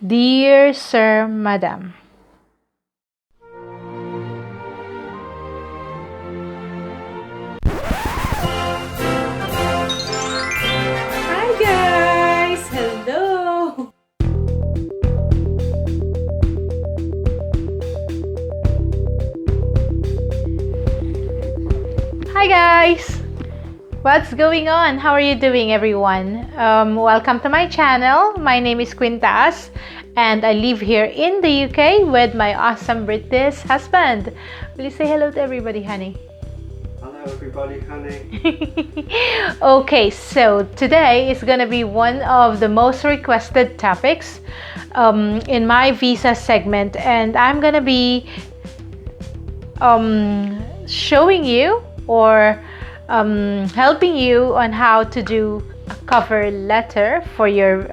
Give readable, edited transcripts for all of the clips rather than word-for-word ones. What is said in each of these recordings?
Dear Sir, Madam. Hi guys! Hello! Hi guys! What's going on? How are you doing, everyone? Welcome to my channel. My name is Queen Tas, and I live here in the UK with my awesome British husband. Will you say hello to everybody, honey? Hello everybody, honey. Okay, so today is gonna be one of the most requested topics in my visa segment, and I'm gonna be showing you or helping you on how to do a cover letter for your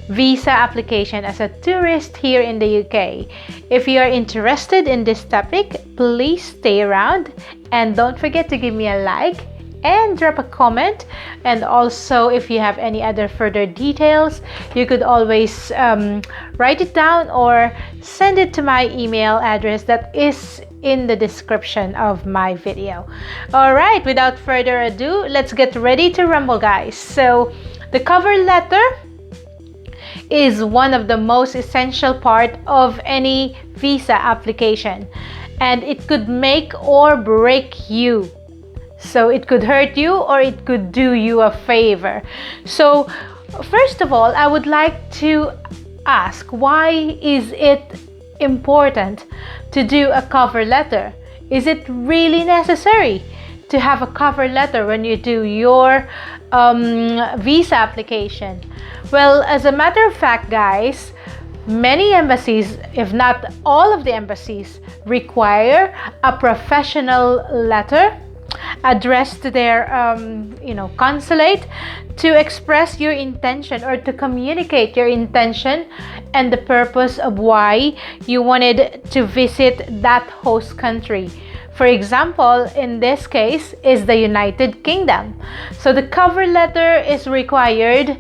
visa application as a tourist here in the UK. If you are interested in this topic, please stay around and don't forget to give me a like and drop a comment. And also, if you have any other further details, you could always write it down or send it to my email address that is in the description of my video. All right, without further ado, let's get ready to rumble, guys. So the cover letter is one of the most essential part of any visa application, and it could make or break you. So it could hurt you or it could do you a favor. So first of all, I would like to ask, why is it important to do a cover letter? Is it really necessary to have a cover letter when you do your visa application? Well, as a matter of fact, guys, many embassies, if not all of the embassies, require a professional letter addressed to their consulate to express your intention or to communicate your intention and the purpose of why you wanted to visit that host country. For example, in this case is the United Kingdom. So the cover letter is required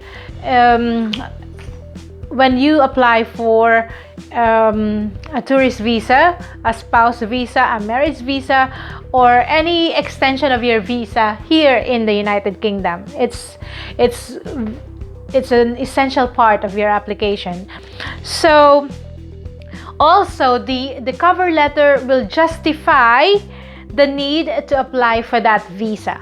when you apply for a tourist visa, a spouse visa, a marriage visa, or any extension of your visa here in the United Kingdom. It's an essential part of your application. So also the cover letter will justify the need to apply for that visa.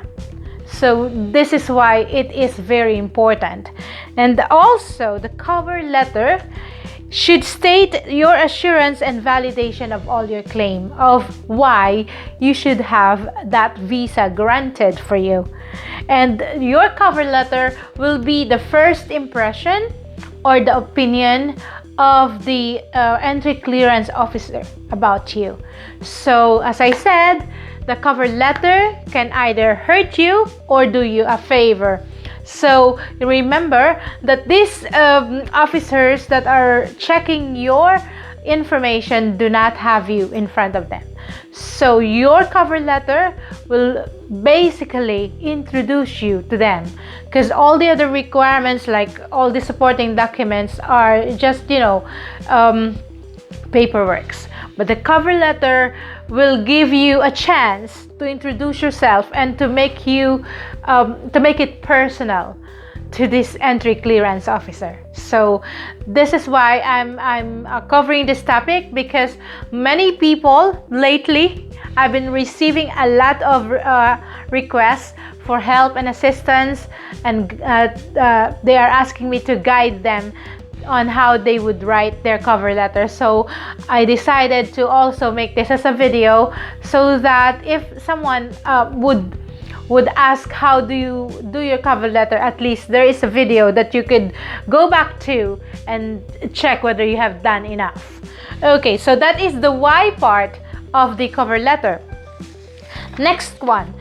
So this is why it is very important. And also the cover letter should state your assurance and validation of all your claim of why you should have that visa granted for you. And your cover letter will be the first impression or the opinion of the entry clearance officer about you. So as I said, the cover letter can either hurt you or do you a favor. So remember that these officers that are checking your information do not have you in front of them. So your cover letter will basically introduce you to them, because all the other requirements, like all the supporting documents, are just paperworks. But the cover letter will give you a chance to introduce yourself and to make it personal to this entry clearance officer. So this is why I'm covering this topic, because many people lately, I've been receiving a lot of requests for help and assistance, and they are asking me to guide them on how they would write their cover letter. So I decided to also make this as a video, so that if someone would ask how do you do your cover letter, at least there is a video that you could go back to and check whether you have done enough. Okay, so that is the why part of the cover letter. Next one.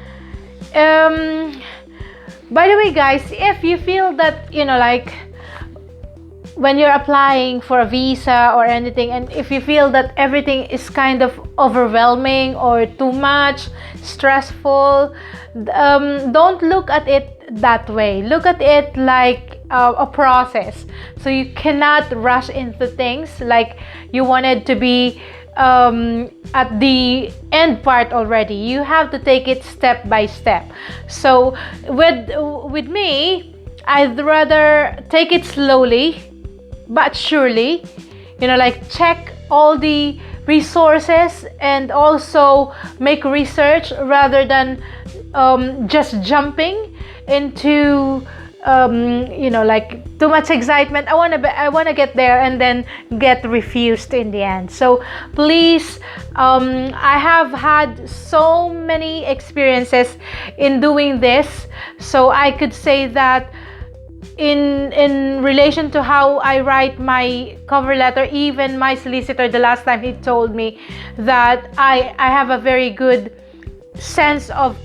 By the way, guys, if you feel that when you're applying for a visa or anything, and if you feel that everything is kind of overwhelming or too much stressful, don't look at it that way. Look at it like a process. So you cannot rush into things like you wanted to be at the end part already. You have to take it step by step. So with me, I'd rather take it slowly but surely, like check all the resources and also make research rather than just jumping into like too much excitement. I want to get there and then get refused in the end. So please, I have had so many experiences in doing this, so I could say that in relation to how I write my cover letter, even my solicitor the last time, he told me that I have a very good sense of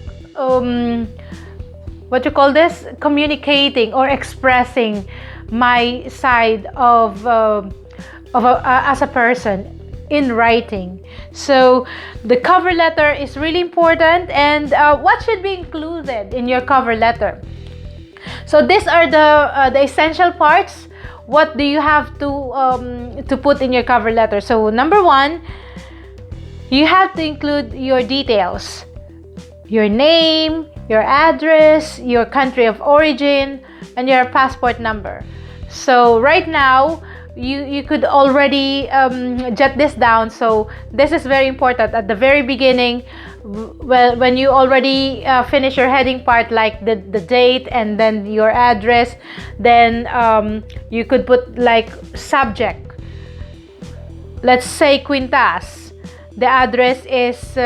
what you call this, communicating or expressing my side of as a person in writing. So the cover letter is really important. And what should be included in your cover letter? So these are the essential parts. What do you have to put in your cover letter? So number one, you have to include your details, your name, your address, your country of origin, and your passport number. So right now, you could already jot this down. So this is very important at the very beginning. Well, when you already finish your heading part, like the date and then your address, then you could put like subject. Let's say Queentas. The address is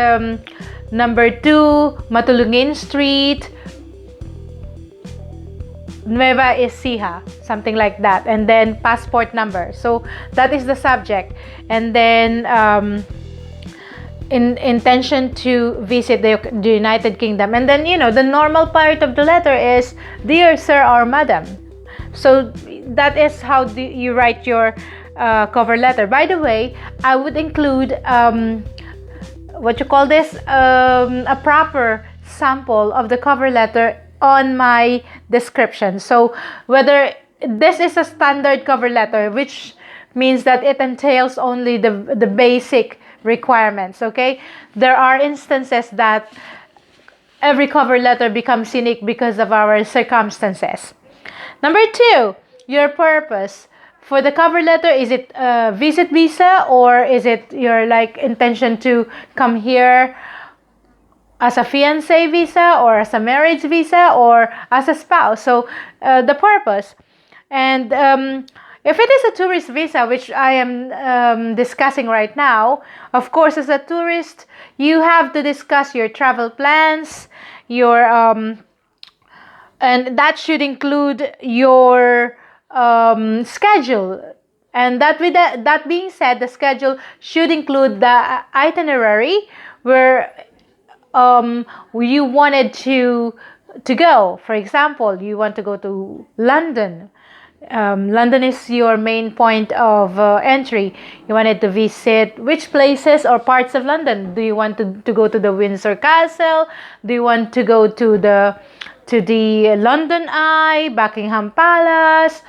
number 2 Matulungin Street, Nueva Ecija, something like that, and then passport number. So that is the subject. And then in intention to visit the United Kingdom. And then the normal part of the letter is dear sir or madam. So that is how you write your cover letter. By the way, I would include what you call this, a proper sample of the cover letter on my description. So whether this is a standard cover letter, which means that it entails only the basic requirements, okay? There are instances that every cover letter becomes unique because of our circumstances. Number 2, your purpose. For the cover letter, is it a visit visa, or is it your like intention to come here as a fiancé visa, or as a marriage visa, or as a spouse? So the purpose. And if it is a tourist visa, which I am discussing right now, of course, as a tourist, you have to discuss your travel plans, your and that should include your schedule. And that being said, the schedule should include the itinerary where you wanted to go. For example, you want to go to London. London is your main point of entry. You wanted to visit which places or parts of London? Do you want to go to the Windsor Castle? Do you want to go to the London Eye, Buckingham Palace,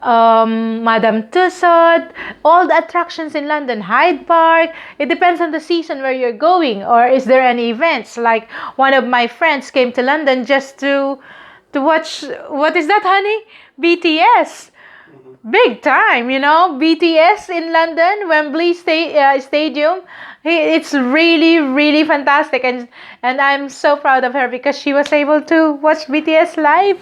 Madame Tussauds, all the attractions in London, Hyde Park? It depends on the season where you're going. Or is there any events? Like one of my friends came to London just to watch, what is that, honey? BTS. Big time, BTS in London, Wembley Stadium. It's really, really fantastic, and I'm so proud of her because she was able to watch BTS live.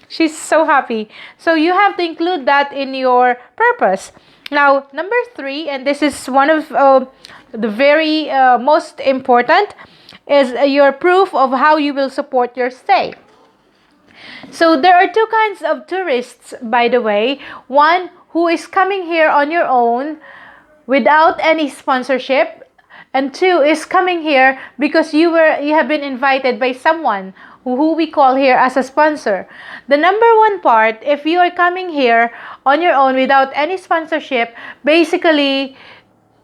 She's so happy. So you have to include that in your purpose. Now, number 3, and this is one of the very most important, is your proof of how you will support your stay. So there are 2 kinds of tourists, by the way. One who is coming here on your own without any sponsorship, and 2 is coming here because you have been invited by someone who we call here as a sponsor. The number 1 part, if you are coming here on your own without any sponsorship, basically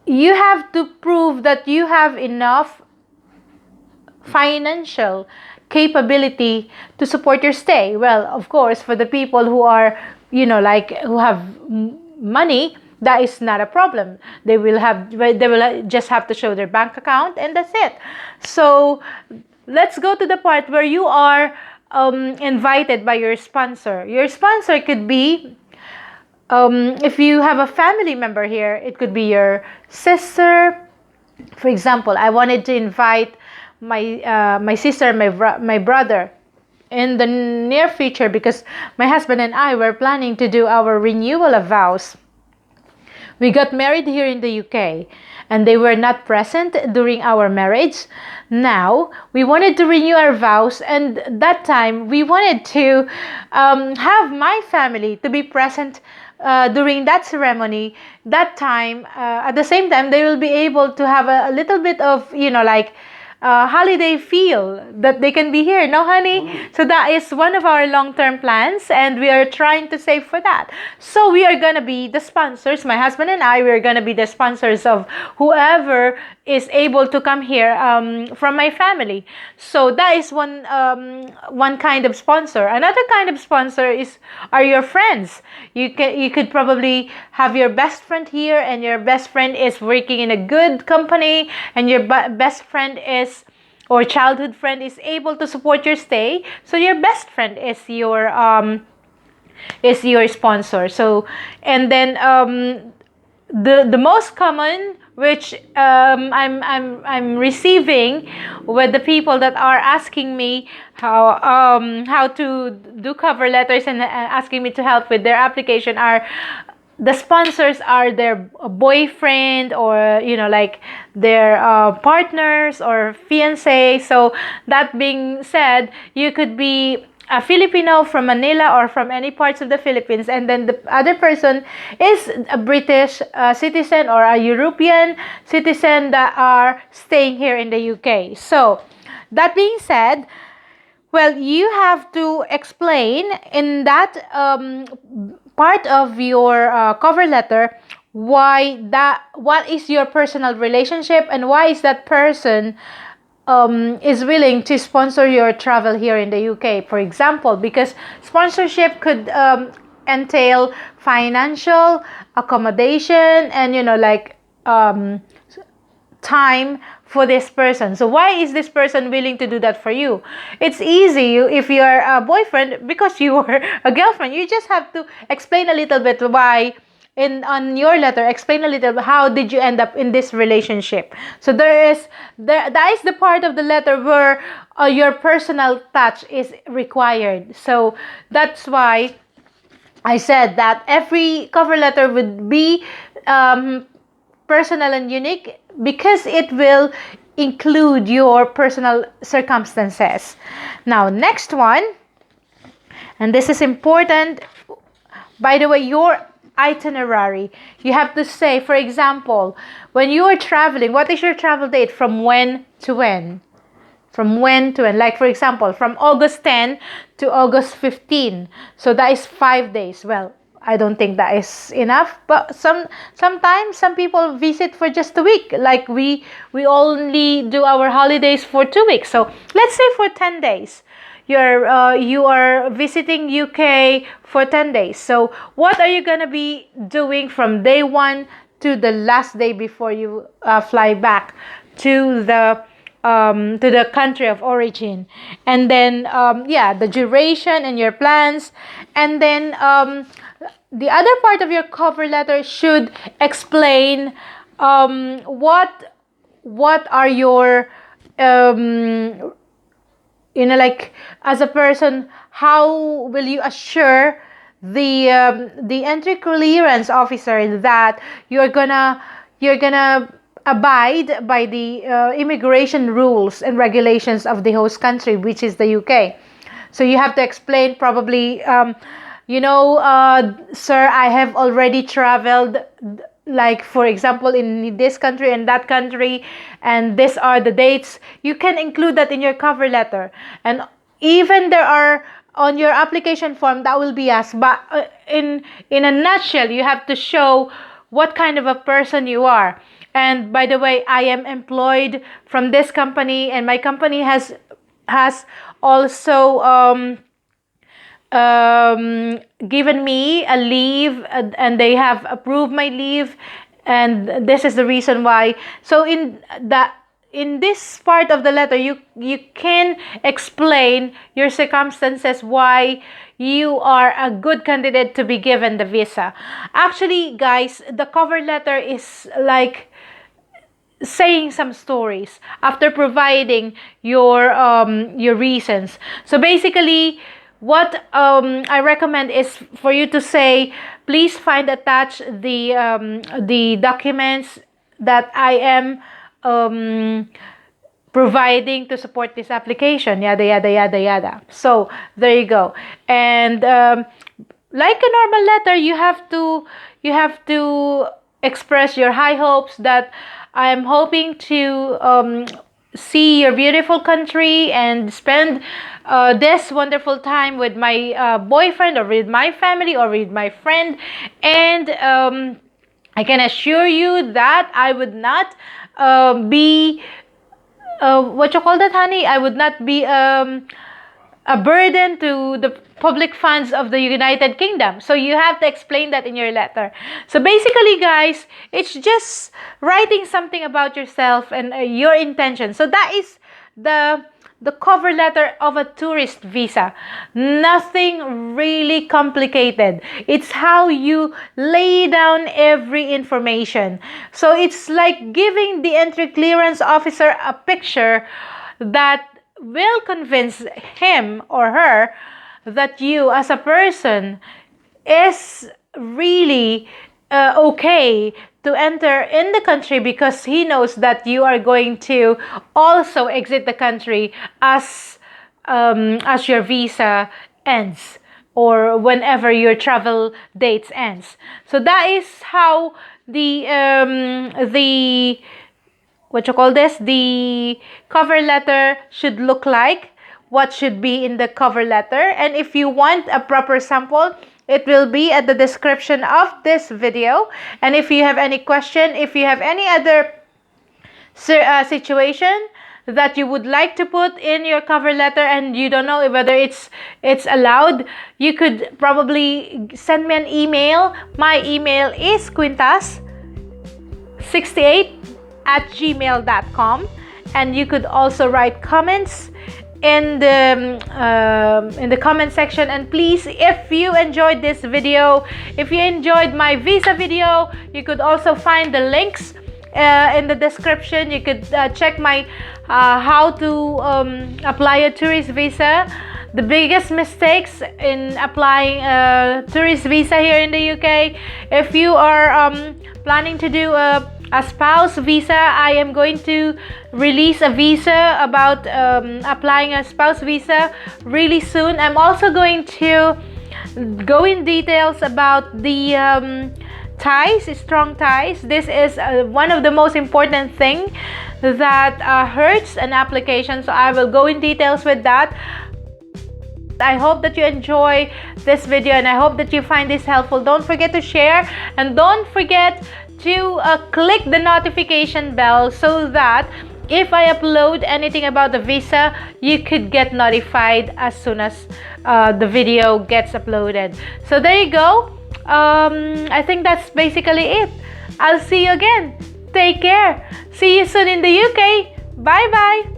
you have to prove that you have enough financial capability to support your stay. Well, of course, for the people who are, like who have money, that is not a problem. They will just have to show their bank account, and that's it. So let's go to the part where you are invited by your sponsor. Your sponsor could be, if you have a family member here, it could be your sister. For example, I wanted to invite my sister, my brother in the near future, because my husband and I were planning to do our renewal of vows. We got married here in the UK, and they were not present during our marriage. Now, we wanted to renew our vows, and that time we wanted to have my family to be present during that ceremony. That time, at the same time, they will be able to have a little bit of, like, holiday feel, that they can be here. No, honey? So that is one of our long-term plans, and we are trying to save for that. So we are going to be the sponsors. My husband and I, we're going to be the sponsors of whoever is able to come here from my family. So that is one kind of sponsor. Another kind of sponsor are your friends. You could probably have your best friend here, and your best friend is working in a good company, and your best friend or childhood friend is able to support your stay. So your best friend is your sponsor. So, and then the most common, which I'm receiving with the people that are asking me how to do cover letters, and asking me to help with their application, are the sponsors are their boyfriend, or like their partners or fiancé. So that being said, you could be a Filipino from Manila or from any parts of the Philippines, and then the other person is a British citizen or a European citizen that are staying here in the UK. So that being said, well, you have to explain in that part of your cover letter what is your personal relationship, and why is that person is willing to sponsor your travel here in the UK, for example, because sponsorship could entail financial, accommodation, and time for this person. So why is this person willing to do that for you? It's easy if you are a boyfriend, because you are a girlfriend. You just have to explain a little bit why. On your letter, explain a little how did you end up in this relationship. So that is the part of the letter where your personal touch is required. So that's why I said that every cover letter would be personal and unique, because it will include your personal circumstances. Now, next one, and this is important, by the way, your itinerary. You have to say, for example, when you are traveling, what is your travel date, from when to when? From when to when? Like, for example, from August 10 to August 15. So that is 5 days. Well, I don't think that is enough, but sometimes some people visit for just a week. Like we only do our holidays for 2 weeks. So let's say for 10 days. You are visiting UK for 10 days. So what are you going to be doing from day 1 to the last day before you fly back to the country of origin? And then the duration and your plans. And then the other part of your cover letter should explain what are your like, as a person, how will you assure the entry clearance officer that you're gonna abide by the immigration rules and regulations of the host country, which is the UK. So you have to explain probably, sir, I have already traveled, like, for example, in this country and that country, and these are the dates. You can include that in your cover letter. And even there are on your application form that will be asked, but in a nutshell, you have to show what kind of a person you are. And by the way, I am employed from this company, and my company has also given me a leave, and they have approved my leave, and this is the reason why. So in this part of the letter, you can explain your circumstances why you are a good candidate to be given the visa. Actually, guys, the cover letter is like saying some stories after providing your reasons. So basically, what I recommend is for you to say, please find attached the documents that I am providing to support this application, yada yada yada yada. So there you go. And like a normal letter, you have to express your high hopes that I am hoping to see your beautiful country and spend this wonderful time with my boyfriend, or with my family, or with my friend. And I can assure you that I would not be what you call that, honey? I would not be a burden to the public funds of the United Kingdom. So you have to explain that in your letter. So basically, guys, it's just writing something about yourself and your intention. So that is the cover letter of a tourist visa. Nothing really complicated. It's how you lay down every information. So it's like giving the entry clearance officer a picture that will convince him or her that you as a person is really okay to enter in the country, because he knows that you are going to also exit the country as your visa ends, or whenever your travel dates ends. So that is how the what you call this, the cover letter should look like, what should be in the cover letter. And if you want a proper sample, it will be at the description of this video. And if you have any question, if you have any other situation that you would like to put in your cover letter and you don't know whether it's allowed, you could probably send me an email. My email is queentas68@gmail.com, and you could also write comments in the comment section. And please, if you enjoyed this video, if you enjoyed my visa video, you could also find the links in the description. You could check my how to apply a tourist visa, the biggest mistakes in applying a tourist visa here in the UK. If you are planning to do a spouse visa, I am going to release a visa about applying a spouse visa really soon. I'm also going to go in details about the ties, strong ties. This is one of the most important thing that hurts an application, so I will go in details with that. I hope that you enjoy this video, and I hope that you find this helpful. Don't forget to share, and don't forget to click the notification bell so that if I upload anything about the visa, you could get notified as soon as the video gets uploaded. So there you go. I think that's basically it. I'll see you again. Take care. See you soon in the UK. Bye bye.